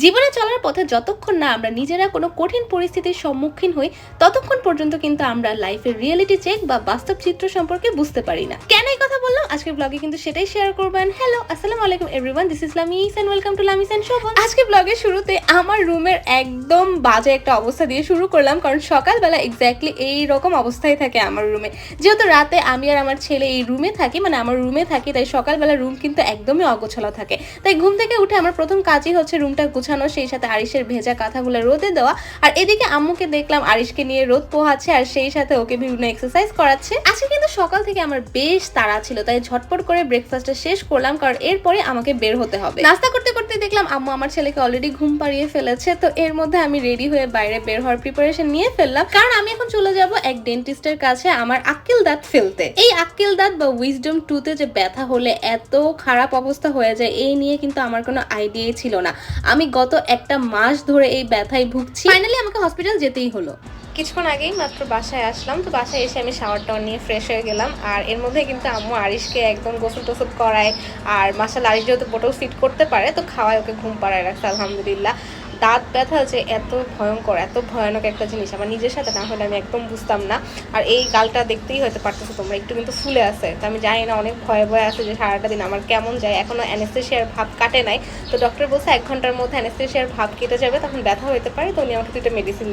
জীবনে চলার পথে যতক্ষণ না আমরা নিজেরা কোনো কঠিন পরিস্থিতির সম্মুখীন হই ততক্ষণ পর্যন্ত কিন্তু আমরা লাইফের রিয়েলিটি চেক বা বাস্তব চিত্র সম্পর্কে বুঝতে পারি না। কেন এই কথা বললাম আজকের ব্লগে কিন্তু সেটাই শেয়ার করবেন। হ্যালো, আসসালামু আলাইকুম everyone, this is Lamis and welcome to Lamis and Shovon. আজকে ব্লগের শুরুতে আমার রুমের একদম বাজে একটা অবস্থা দিয়ে শুরু করলাম, কারণ সকালবেলা এক্স্যাক্টলি এই রকম অবস্থায় থাকে আমার রুমে। যেহেতু রাতে আমি আর আমার ছেলে এই রুমে থাকি, মানে আমার রুমে থাকি, তাই সকালবেলা রুম কিন্তু একদমই অগোছালো থাকে। তাই ঘুম থেকে উঠে আমার প্রথম কাজই হচ্ছে রুমটা গুছানো, সেই সাথে আরিশের ভেজা কাঁথাগুলো রোদে দেওয়া। আর এদিকে আম্মুকে দেখলাম আরিশকে নিয়ে রোদ পোহাচ্ছে আর সেই সাথে ওকে বিভিন্ন এক্সারসাইজ করাচ্ছে। আজকে কিন্তু সকাল থেকে আমার বেশ তাড়া ছিল, তাই ঝটপট করে ব্রেকফাস্টটা শেষ করলাম, কারণ এরপরে আমাকে বের হতে হবে। নাস্তা করতে করতে দেখলাম আম্মু আমার ছেলেকে অলরেডি ঘুম পাড়িয়ে ফেলেছে, তো এর মধ্যে আমি রেডি হয়ে বাইরে বের হওয়ার প্রিপারেশন নিয়ে ফেললাম, কারণ আমি এখন চলে যাব এক ডেন্টিস্টের কাছে আমার আক্কেল দাঁত ফেলতে। এই আক্কেল দাঁত বা উইজডম টুথে যে ব্যথা হলে এত খারাপ অবস্থা হয়ে যায় এই নিয়ে কিন্তু আমার কোনো আইডিয়াই ছিল না। আমি গত একটা মাস ধরে এই ব্যথায় ভুগছি। ফাইনালি আমাকে হসপিটাল যেতেই হলো। কিছুক্ষণ আগেই মাত্র বাসায় আসলাম, তো বাসায় এসে আমি শাওয়ার টাওয়ার নিয়ে ফ্রেশ হয়ে গেলাম। আর এর মধ্যে কিন্তু আম্মু আরিশকে একদম গোসল টোসল করায়, আর মাসাল আরিশ যেহেতু বোটল ফিট করতে পারে তো খাওয়ায় ওকে ঘুম পাড়ায় রাখছে আলহামদুলিল্লাহ। দাঁত ব্যথা যে এত ভয়ঙ্কর, এত ভয়ানক একটা জিনিস আমার নিজের সাথে না হলে আমি একদম বুঝতাম না। আর এই গালটা দেখতেই হয়তো পারতেছো তোমরা, একটু কিন্তু ফুলে আছে, তো আমি জানি না অনেক ভয়ে ভয়ে আছে যে সারাটা দিন আমার কেমন যায়। এখনো অ্যানেস্থেশিয়ার ভাব কাটে নাই, তো ডক্টর বলছে 1 ঘন্টার মধ্যে অ্যানেস্থেশিয়ার ভাব কেটে যাবে, তখন ব্যথা হতে পারে। তো উনি আমাকে 2টা মেডিসিন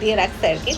দিয়ে রাখছে আর কি।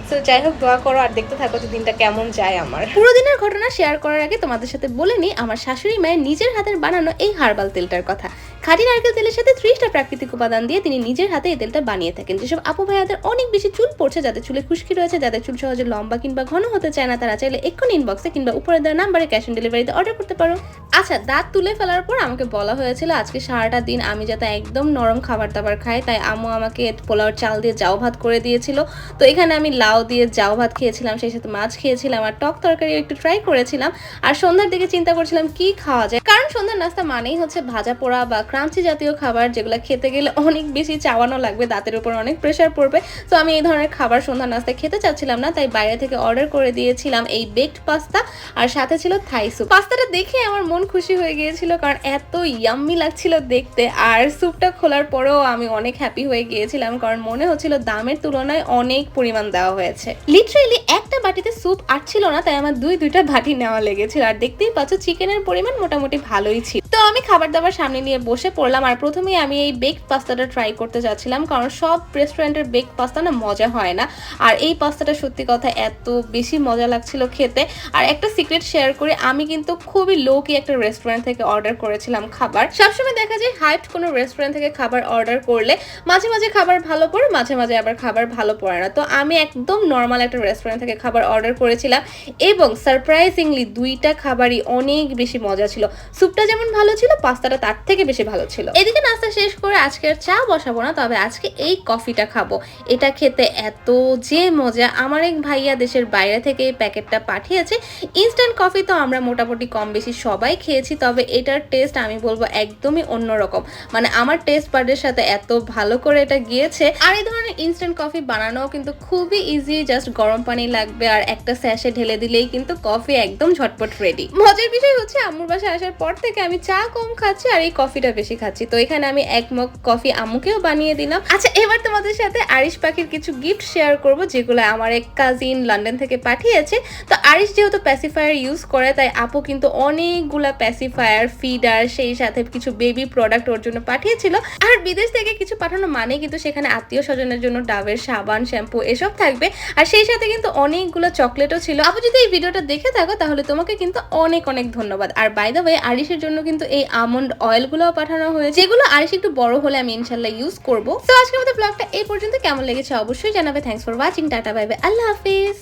তো যাই হোক, দোয়া করো আর দেখতে থাকো যে দিনটা কেমন যায় আমার। পুরো দিনের ঘটনা শেয়ার করার আগে তোমাদের সাথে বলে নিই আমার শাশুড়ি মায়ের নিজের হাতের বানানো এই হার্বাল তেলটার কথা। খাঁটি নারকেল তেলের সাথে 30টা প্রাকৃতিক উপাদান দিয়ে তিনি নিজের হাতে এই তেলটা বানিয়ে থাকেন। যেসব আপু ভাইয়াদের অনেক বেশি চুল পড়ছে, যাদের চুলে খুশকি রয়েছে, যাদের চুল সহজে লম্বা কিংবা ঘন হতে চায় না, তারা চাইলে এক্ষুনি ইনবক্সে কিংবা উপরে দেওয়া নাম্বারে ক্যাশ অন ডেলিভারিতে অর্ডার করতে পারো। আচ্ছা, দাঁত তুলে ফেলার পর আমাকে বলা হয়েছিল আজকে সারাটা দিন আমি যাতে একদম নরম খাবার দাবার খাই, তাই আম্মু আমাকে পোলাওর চাল দিয়ে জাউ ভাত করে দিয়েছিল। তো এখানে আমি লাউ দিয়ে জাউ ভাত খেয়েছিলাম, সেই সাথে মাছ খেয়েছিলাম আর টক তরকারিও একটু ট্রাই করেছিলাম। আর সন্ধ্যার দিকে চিন্তা করছিলাম কি খাওয়া যায়, কারণ সন্ধ্যার নাস্তা মানেই হচ্ছে ভাজা পোড়া বা ক্রাঞ্চি জাতীয় খাবার, যেগুলো খেতে গেলে অনেক বেশি চাওয়ানো লাগবে, দাঁতের উপর অনেক প্রেশার পড়বে। তো আমি এই ধরনের খাবার সন্ধ্যার নাস্তায় খেতে চাচ্ছিলাম না, তাই বাইরে থেকে অর্ডার করে দিয়েছিলাম এই বেকড পাস্তা, আর সাথে ছিল থাই স্যুপ। পাস্তাটা দেখে আমার মন খুশি হয়ে গিয়েছিল, কারণ এত ইয়াম্মি লাগছিল দেখতে। আর স্যুপটা খোলার পরেও আমি অনেক হ্যাপি হয়ে গিয়েছিলাম, কারণ মনে হচ্ছিল দামের তুলনায় অনেক পরিমাণ দেওয়া হয়েছে। লিটারেলি একটা বাটিতে স্যুপ আটছিল না, তাই আমার দুইটা বাটি নেওয়া লেগেছিল। আর দেখতেই পাচ্ছ চিকেনের পরিমাণ মোটামুটি ভালোই ছিল। তো আমি খাবার দাবার সামনে নিয়ে বসে পড়লাম, আর প্রথমেই আমি এই বেকড পাস্তাটা ট্রাই করতে যাচ্ছিলাম, কারণ সব রেস্টুরেন্টের বেকড পাস্তা না মজা হয় না, আর এই পাস্তাটা সত্যি কথা এত বেশি মজা লাগছিল খেতে। আর একটা সিক্রেট শেয়ার করে, আমি কিন্তু খুবই লো কি একটা রেস্টুরেন্ট থেকে অর্ডার করেছিলাম খাবার। সবসময় দেখা যায় হাইপড কোনো রেস্টুরেন্ট থেকে খাবার অর্ডার করলে মাঝে মাঝে খাবার ভালো পড়ে, মাঝে মাঝে আবার খাবার ভালো পড়ে না। তো আমি একদম নর্মাল একটা রেস্টুরেন্ট থেকে খাবার অর্ডার করেছিলাম, এবং সারপ্রাইজিংলি 2টা খাবারই অনেক বেশি মজা ছিল। স্যুপটা যেমন ভালো ছিল, পাস্তাটা তার থেকে বেশি ভালো ছিল। এদিকে নাস্তা শেষ করে আজকে আর চা বসাবো না, তবে আজকে এই কফিটা খাবো। এটা খেতে এত যে মজা, আমার এক ভাইয়া দেশের বাইরে থেকে এই প্যাকেটটা পাঠিয়েছে। ইনস্ট্যান্ট কফি তো আমরা মোটামুটি কম বেশি সবাই খেয়েছি, তবে এটার টেস্ট আমি বলবো একদমই অন্যরকম, মানে আমার টেস্ট বাডের সাথে এত ভালো করে এটা গিয়েছে। আর এই ধরনের ইনস্ট্যান্ট কফি বানানো কিন্তু খুবই ইজি, জাস্ট গরম পানি লাগবে আর একটা স্যাশে ঢেলে দিলেই কিন্তু কফি একদম ঝটপট রেডি। মজার বিষয় হচ্ছে আম্মুর বাসায় আসার পর থেকে আমি চা কম খাচ্ছি আর এই কফিটা বেশি খাচ্ছি, তো এখানে আমি 1 মগ কফি আম্মুকেও বানিয়ে দিলাম। আচ্ছা, এবার তোমাদের সাথে আরিশ পাখির কিছু গিফট শেয়ার করব, যেগুলো আমার এক কাজিন লন্ডন থেকে পাঠিয়েছে। তো আরিশ যেহেতু প্যাসিফায়ার ইউজ করে, তাই আপু কিন্তু অনেকগুলা প্যাসিফায়ার, ফিডার, সেই সাথে কিছু বেবি প্রোডাক্ট ওর জন্য পাঠিয়েছিল। আর বিদেশ থেকে কিছু পাঠানো মানে কিন্তু সেখানে আত্মীয় স্বজনের জন্য ডাবের সাবান, শ্যাম্পু এসব থাকবে, আর সেই সাথে কিন্তু অনেকগুলো চকলেটও ছিল। আপু যদি এই ভিডিওটা দেখে থাকো তাহলে তোমাকে কিন্তু অনেক অনেক ধন্যবাদ। আর বাই দ্য ওয়ে, আরিশের জন্য কিন্তু এই আমন্ড অয়েলগুলোও পাঠানো হয়েছে, যেগুলো আরিশ একটু বড় হলে আমি ইনশাল্লাহ ইউজ করবো। তো আজকের মতো ব্লগটা এই পর্যন্ত, কেমন লেগেছে অবশ্যই জানাবে। Thanks for watching, tata, bye bye, Allah Hafiz.